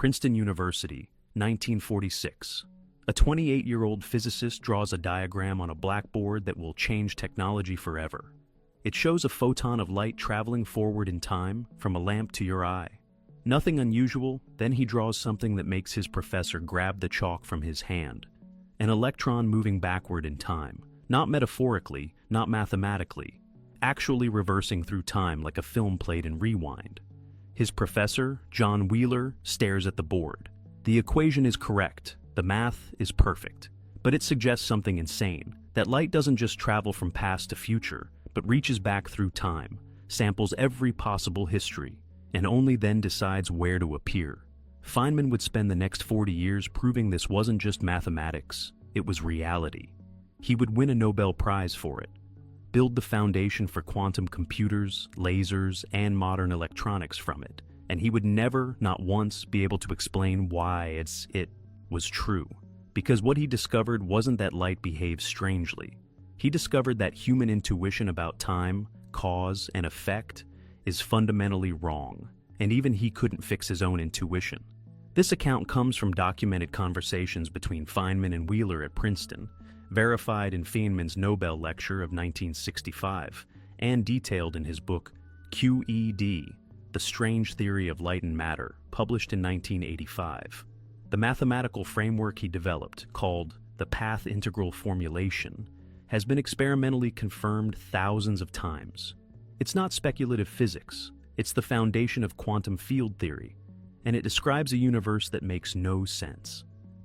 Princeton University, 1946. A 28-year-old physicist draws a diagram on a blackboard that will change technology forever. It shows a photon of light traveling forward in time from a lamp to your eye. Nothing unusual, then he draws something that makes his professor grab the chalk from his hand. An electron moving backward in time, not metaphorically, not mathematically, actually reversing through time like a film played in rewind. His professor, John Wheeler, stares at the board. The equation is correct, the math is perfect, but it suggests something insane, that light doesn't just travel from past to future, but reaches back through time, samples every possible history, and only then decides where to appear. Feynman would spend the next 40 years proving this wasn't just mathematics, it was reality. He would win a Nobel Prize for it, build the foundation for quantum computers, lasers, and modern electronics from it, and he would never, not once, be able to explain why it was true. Because what he discovered wasn't that light behaves strangely. He discovered that human intuition about time, cause, and effect is fundamentally wrong, and even he couldn't fix his own intuition. This account comes from documented conversations between Feynman and Wheeler at Princeton, verified in Feynman's Nobel lecture of 1965, and detailed in his book QED, The Strange Theory of Light and Matter, published in 1985. The mathematical framework he developed, called the path integral formulation, has been experimentally confirmed thousands of times. It's not speculative physics, it's the foundation of quantum field theory, and it describes a universe that makes no sense.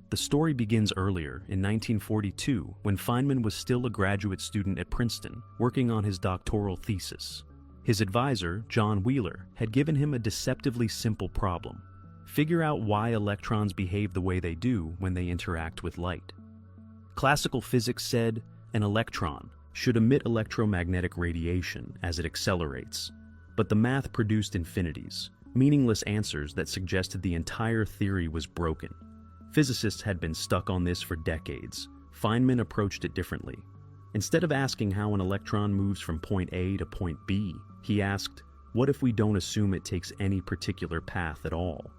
The story begins earlier, in 1942, when Feynman was still a graduate student at Princeton, working on his doctoral thesis. His advisor, John Wheeler, had given him a deceptively simple problem: figure out why electrons behave the way they do when they interact with light. Classical physics said an electron should emit electromagnetic radiation as it accelerates, but the math produced infinities, meaningless answers that suggested the entire theory was broken. Physicists had been stuck on this for decades. Feynman approached it differently. Instead of asking how an electron moves from point A to point B, he asked, what if we don't assume it takes any particular path at all?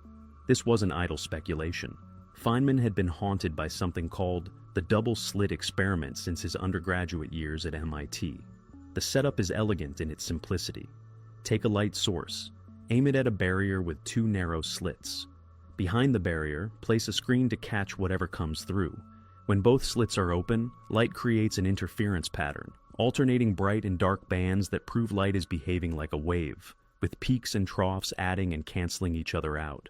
This wasn't idle speculation. Feynman had been haunted by something called the double-slit experiment since his undergraduate years at MIT. The setup is elegant in its simplicity. Take a light source, aim it at a barrier with two narrow slits. Behind the barrier, place a screen to catch whatever comes through. When both slits are open, light creates an interference pattern, alternating bright and dark bands that prove light is behaving like a wave, with peaks and troughs adding and canceling each other out.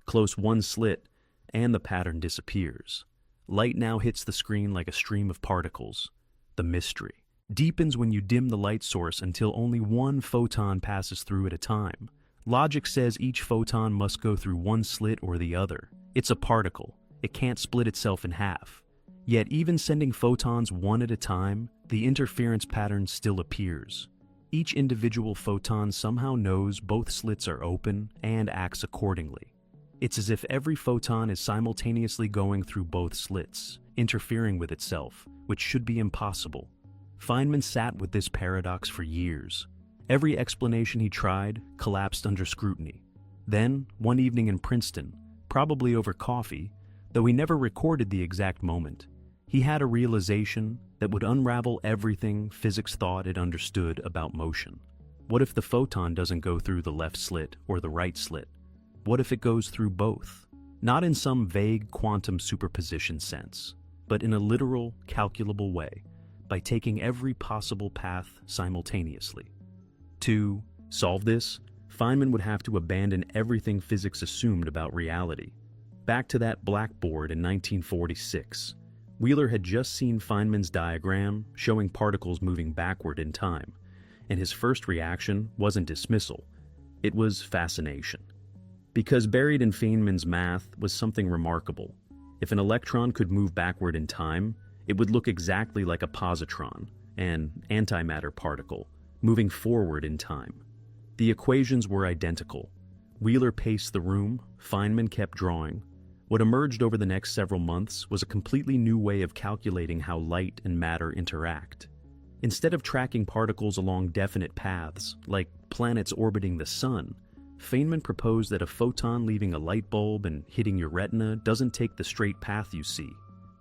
Close one slit, and the pattern disappears. Light now hits the screen like a stream of particles. The mystery deepens when you dim the light source until only one photon passes through at a time. Logic says each photon must go through one slit or the other. It's a particle. It can't split itself in half. Yet even sending photons one at a time, the interference pattern still appears. Each individual photon somehow knows both slits are open and acts accordingly. It's as if every photon is simultaneously going through both slits, interfering with itself, which should be impossible. Feynman sat with this paradox for years. Every explanation he tried collapsed under scrutiny. Then, one evening in Princeton, probably over coffee, though he never recorded the exact moment, he had a realization that would unravel everything physics thought it understood about motion. What if the photon doesn't go through the left slit or the right slit? What if it goes through both? Not in some vague quantum superposition sense, but in a literal, calculable way, by taking every possible path simultaneously. To solve this, Feynman would have to abandon everything physics assumed about reality. Back to that blackboard in 1946, Wheeler had just seen Feynman's diagram showing particles moving backward in time, and his first reaction wasn't dismissal, it was fascination. Because buried in Feynman's math was something remarkable. If an electron could move backward in time, it would look exactly like a positron, an antimatter particle, moving forward in time. The equations were identical. Wheeler paced the room, Feynman kept drawing. What emerged over the next several months was a completely new way of calculating how light and matter interact. Instead of tracking particles along definite paths, like planets orbiting the sun, Feynman proposed that a photon leaving a light bulb and hitting your retina doesn't take the straight path you see.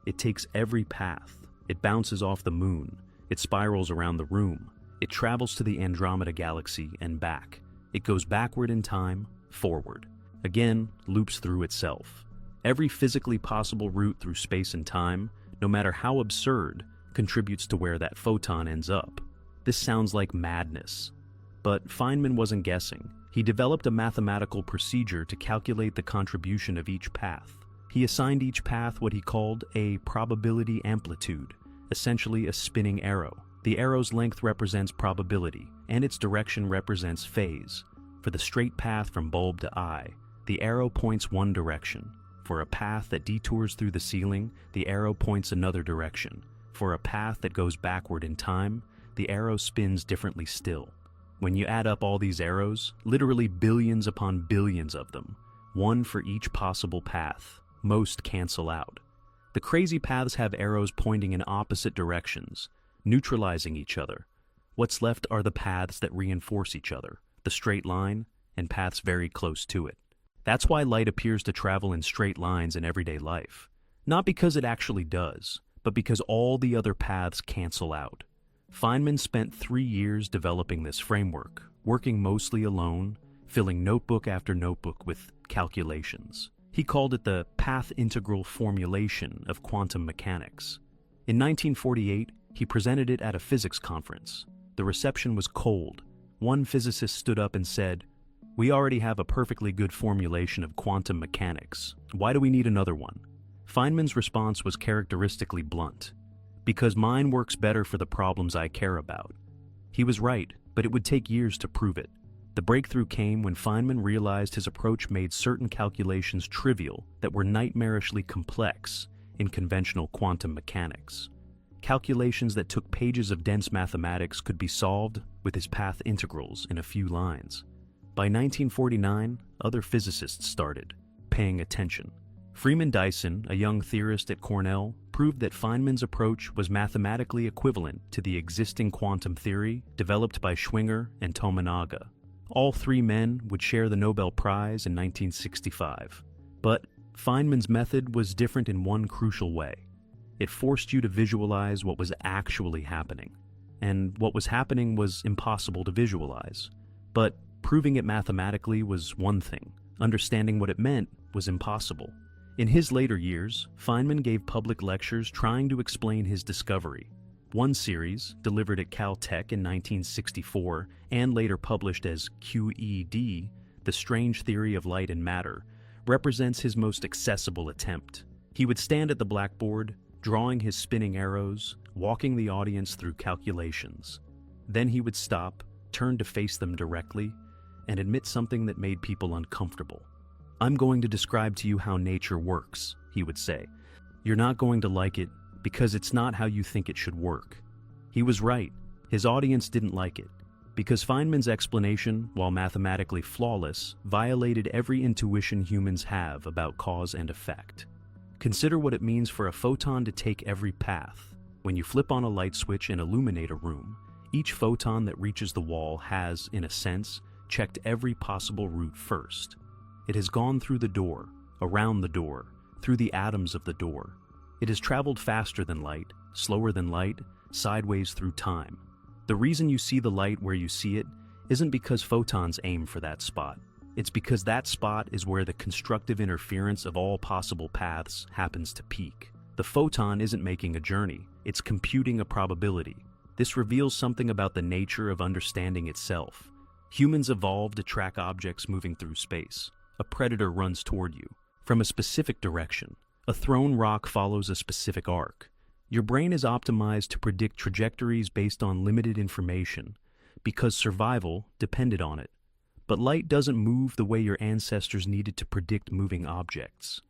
It takes every path. It bounces off the moon. It spirals around the room. It travels to the Andromeda galaxy and back. It goes backward in time, forward. Again, loops through itself. Every physically possible route through space and time, no matter how absurd, contributes to where that photon ends up. This sounds like madness. But Feynman wasn't guessing. He developed a mathematical procedure to calculate the contribution of each path. He assigned each path what he called a probability amplitude, essentially a spinning arrow. The arrow's length represents probability, and its direction represents phase. For the straight path from bulb to eye, the arrow points one direction. For a path that detours through the ceiling, the arrow points another direction. For a path that goes backward in time, the arrow spins differently still. When you add up all these arrows, literally billions upon billions of them, one for each possible path, most cancel out. The crazy paths have arrows pointing in opposite directions, neutralizing each other. What's left are the paths that reinforce each other, the straight line, and paths very close to it. That's why light appears to travel in straight lines in everyday life. Not because it actually does, but because all the other paths cancel out. Feynman spent 3 years developing this framework, working mostly alone, filling notebook after notebook with calculations. He called it the path integral formulation of quantum mechanics. In 1948, he presented it at a physics conference. The reception was cold. One physicist stood up and said, "We already have a perfectly good formulation of quantum mechanics. Why do we need another one?" Feynman's response was characteristically blunt. "Because mine works better for the problems I care about." He was right, but it would take years to prove it. The breakthrough came when Feynman realized his approach made certain calculations trivial that were nightmarishly complex in conventional quantum mechanics. Calculations that took pages of dense mathematics could be solved with his path integrals in a few lines. By 1949, other physicists started paying attention. Freeman Dyson, a young theorist at Cornell, proved that Feynman's approach was mathematically equivalent to the existing quantum theory developed by Schwinger and Tominaga. All three men would share the Nobel Prize in 1965. But Feynman's method was different in one crucial way. It forced you to visualize what was actually happening. And what was happening was impossible to visualize. But proving it mathematically was one thing. Understanding what it meant was impossible. In his later years, Feynman gave public lectures trying to explain his discovery. One series, delivered at Caltech in 1964 and later published as QED, The Strange Theory of Light and Matter, represents his most accessible attempt. He would stand at the blackboard, drawing his spinning arrows, walking the audience through calculations. Then he would stop, turn to face them directly, and admit something that made people uncomfortable. "I'm going to describe to you how nature works," he would say. "You're not going to like it because it's not how you think it should work." He was right. His audience didn't like it, because Feynman's explanation, while mathematically flawless, violated every intuition humans have about cause and effect. Consider what it means for a photon to take every path. When you flip on a light switch and illuminate a room, each photon that reaches the wall has, in a sense, checked every possible route first. It has gone through the door, around the door, through the atoms of the door. It has traveled faster than light, slower than light, sideways through time. The reason you see the light where you see it isn't because photons aim for that spot. It's because that spot is where the constructive interference of all possible paths happens to peak. The photon isn't making a journey, it's computing a probability. This reveals something about the nature of understanding itself. Humans evolved to track objects moving through space. A predator runs toward you from a specific direction. A thrown rock follows a specific arc. Your brain is optimized to predict trajectories based on limited information because survival depended on it. But light doesn't move the way your ancestors needed to predict moving objects.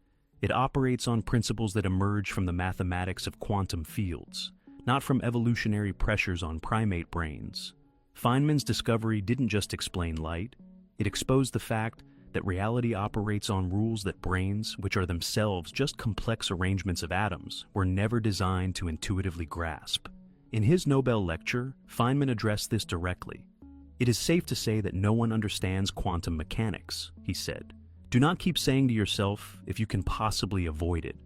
It operates on principles that emerge from the mathematics of quantum fields, not from evolutionary pressures on primate brains. Feynman's discovery didn't just explain light, it exposed the fact that reality operates on rules that brains, which are themselves just complex arrangements of atoms, were never designed to intuitively grasp. In his Nobel lecture, Feynman addressed this directly. "It is safe to say that no one understands quantum mechanics," he said. "Do not keep saying to yourself, if you can possibly avoid it,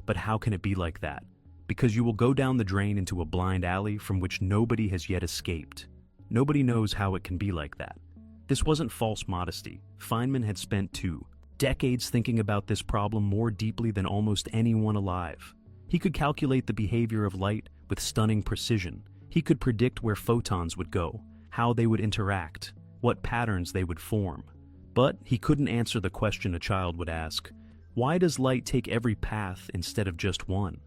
but how can it be like that? Because you will go down the drain into a blind alley from which nobody has yet escaped. Nobody knows how it can be like that." This wasn't false modesty. Feynman had spent 2 decades thinking about this problem more deeply than almost anyone alive. He could calculate the behavior of light with stunning precision. He could predict where photons would go, how they would interact, what patterns they would form. But he couldn't answer the question a child would ask: why does light take every path instead of just one?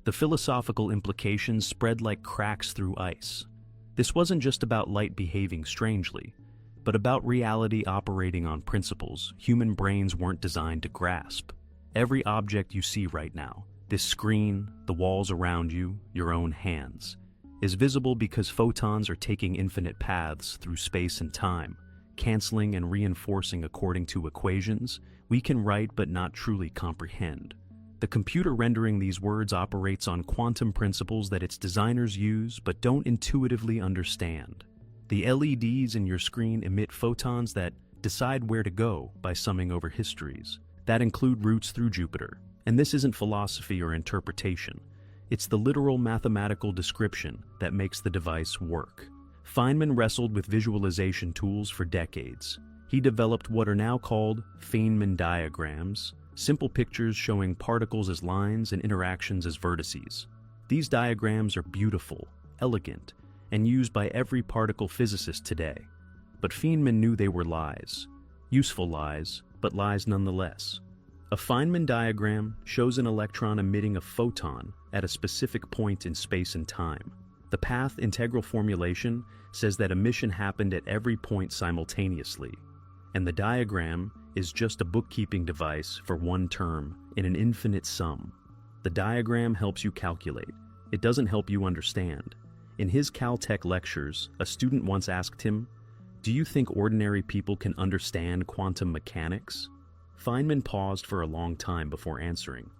The philosophical implications spread like cracks through ice. This wasn't just about light behaving strangely, but about reality operating on principles human brains weren't designed to grasp. Every object you see right now, this screen, the walls around you, your own hands, is visible because photons are taking infinite paths through space and time, canceling and reinforcing according to equations we can write but not truly comprehend. The computer rendering these words operates on quantum principles that its designers use but don't intuitively understand. The LEDs in your screen emit photons that decide where to go by summing over histories that include routes through Jupiter. And this isn't philosophy or interpretation. It's the literal mathematical description that makes the device work. Feynman wrestled with visualization tools for decades. He developed what are now called Feynman diagrams, simple pictures showing particles as lines and interactions as vertices. These diagrams are beautiful, elegant, and used by every particle physicist today. But Feynman knew they were lies. Useful lies, but lies nonetheless. A Feynman diagram shows an electron emitting a photon at a specific point in space and time. The path integral formulation says that emission happened at every point simultaneously, and the diagram is just a bookkeeping device for one term in an infinite sum. The diagram helps you calculate. It doesn't help you understand. In his Caltech lectures, a student once asked him, "Do you think ordinary people can understand quantum mechanics?" Feynman paused for a long time before answering.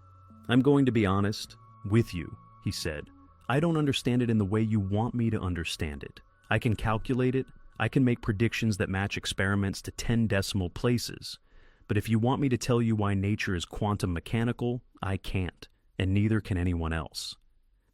"I'm going to be honest with you," he said. "I don't understand it in the way you want me to understand it. I can calculate it, I can make predictions that match experiments to 10 decimal places. But if you want me to tell you why nature is quantum mechanical, I can't, and neither can anyone else."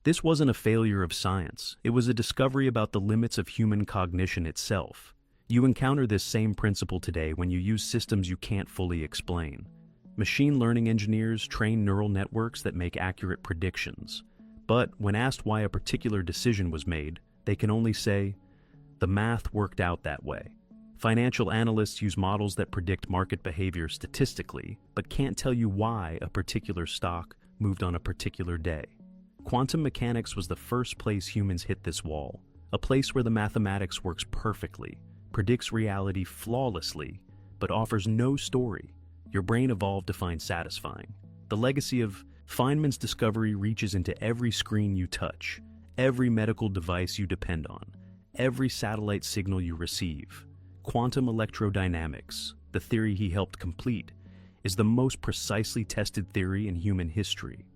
This wasn't a failure of science. It was a discovery about the limits of human cognition itself. You encounter this same principle today when you use systems you can't fully explain. Machine learning engineers train neural networks that make accurate predictions. But when asked why a particular decision was made, they can only say, "The math worked out that way." Financial analysts use models that predict market behavior statistically, but can't tell you why a particular stock moved on a particular day. Quantum mechanics was the first place humans hit this wall, a place where the mathematics works perfectly, predicts reality flawlessly, but offers no story your brain evolved to find satisfying. The legacy of Feynman's discovery reaches into every screen you touch, every medical device you depend on, every satellite signal you receive. Quantum electrodynamics, the theory he helped complete, is the most precisely tested theory in human history.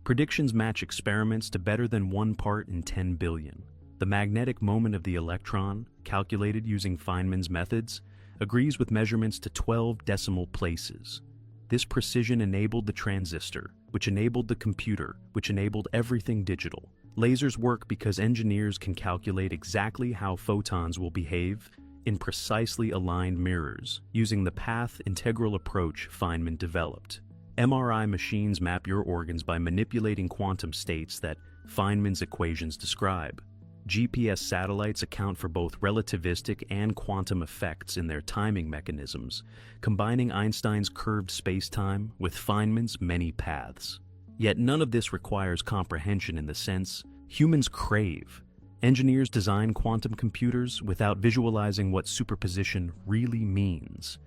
Predictions match experiments to better than 1 part in 10 billion. The magnetic moment of the electron, calculated using Feynman's methods, agrees with measurements to 12 decimal places. This precision enabled the transistor, which enabled the computer, which enabled everything digital. Lasers work because engineers can calculate exactly how photons will behave in precisely aligned mirrors, using the path integral approach Feynman developed. MRI machines map your organs by manipulating quantum states that Feynman's equations describe. GPS satellites account for both relativistic and quantum effects in their timing mechanisms, combining Einstein's curved spacetime with Feynman's many paths. Yet none of this requires comprehension in the sense humans crave. Engineers design quantum computers without visualizing what superposition really means.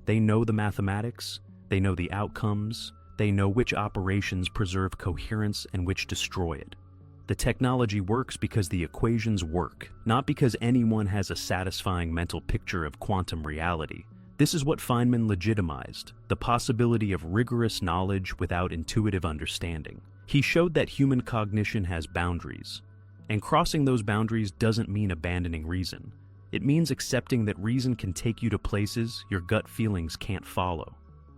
They know the mathematics, they know the outcomes, they know which operations preserve coherence and which destroy it. The technology works because the equations work, not because anyone has a satisfying mental picture of quantum reality. This is what Feynman legitimized, the possibility of rigorous knowledge without intuitive understanding. He showed that human cognition has boundaries, and crossing those boundaries doesn't mean abandoning reason. It means accepting that reason can take you to places your gut feelings can't follow.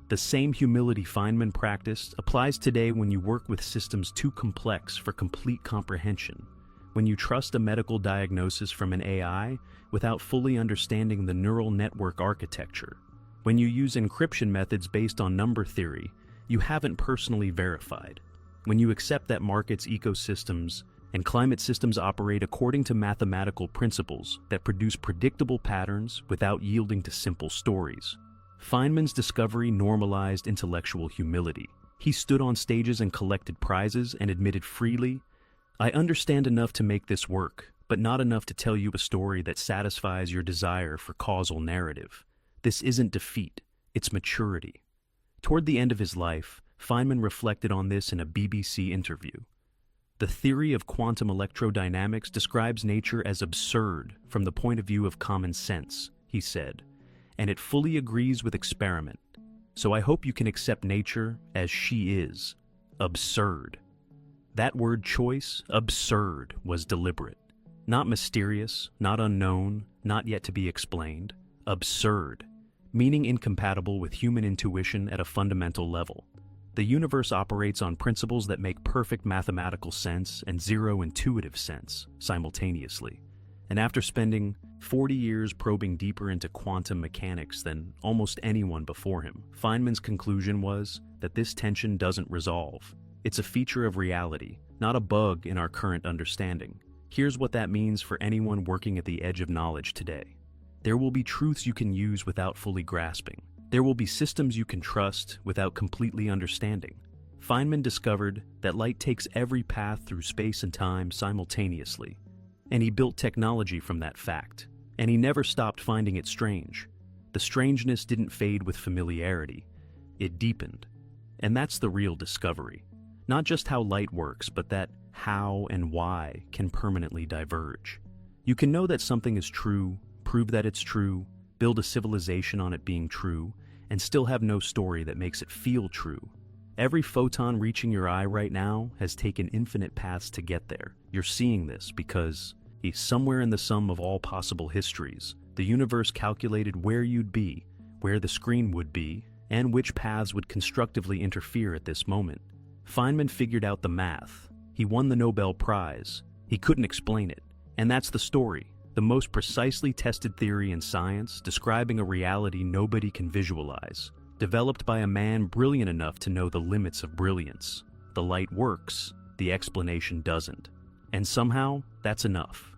The same humility Feynman practiced applies today when you work with systems too complex for complete comprehension, when you trust a medical diagnosis from an AI without fully understanding the neural network architecture, when you use encryption methods based on number theory you haven't personally verified, when you accept that markets, ecosystems, and climate systems operate according to mathematical principles that produce predictable patterns without yielding to simple stories. Feynman's discovery normalized intellectual humility. He stood on stages and collected prizes and admitted freely, "I understand enough to make this work, but not enough to tell you a story that satisfies your desire for causal narrative. This isn't defeat, it's maturity." Toward the end of his life, Feynman reflected on this in a BBC interview. The theory of quantum electrodynamics describes nature as absurd from the point of view of common sense, he said, and it fully agrees with experiment. So I hope you can accept nature as she is, absurd. That word choice, absurd, was deliberate. Not mysterious, not unknown, not yet to be explained. Absurd, meaning incompatible with human intuition at a fundamental level. The universe operates on principles that make perfect mathematical sense and zero intuitive sense simultaneously. And after spending 40 years probing deeper into quantum mechanics than almost anyone before him, Feynman's conclusion was that this tension doesn't resolve. It's a feature of reality, not a bug in our current understanding. Here's what that means for anyone working at the edge of knowledge today. There will be truths you can use without fully grasping. There will be systems you can trust without completely understanding. Feynman discovered that light takes every path through space and time simultaneously, and he built technology from that fact, and he never stopped finding it strange. The strangeness didn't fade with familiarity, it deepened. And that's the real discovery. Not just how light works, but that how and why can permanently diverge. You can know that something is true, prove that it's true, build a civilization on it being true, and still have no story that makes it feel true. Every photon reaching your eye right now has taken infinite paths to get there. You're seeing this because somewhere in the sum of all possible histories, the universe calculated where you'd be, where the screen would be, and which paths would constructively interfere at this moment. Feynman figured out the math. He won the Nobel Prize. He couldn't explain it. And that's the story. The most precisely tested theory in science, describing a reality nobody can visualize, developed by a man brilliant enough to know the limits of brilliance. The light works, the explanation doesn't. And somehow, that's enough.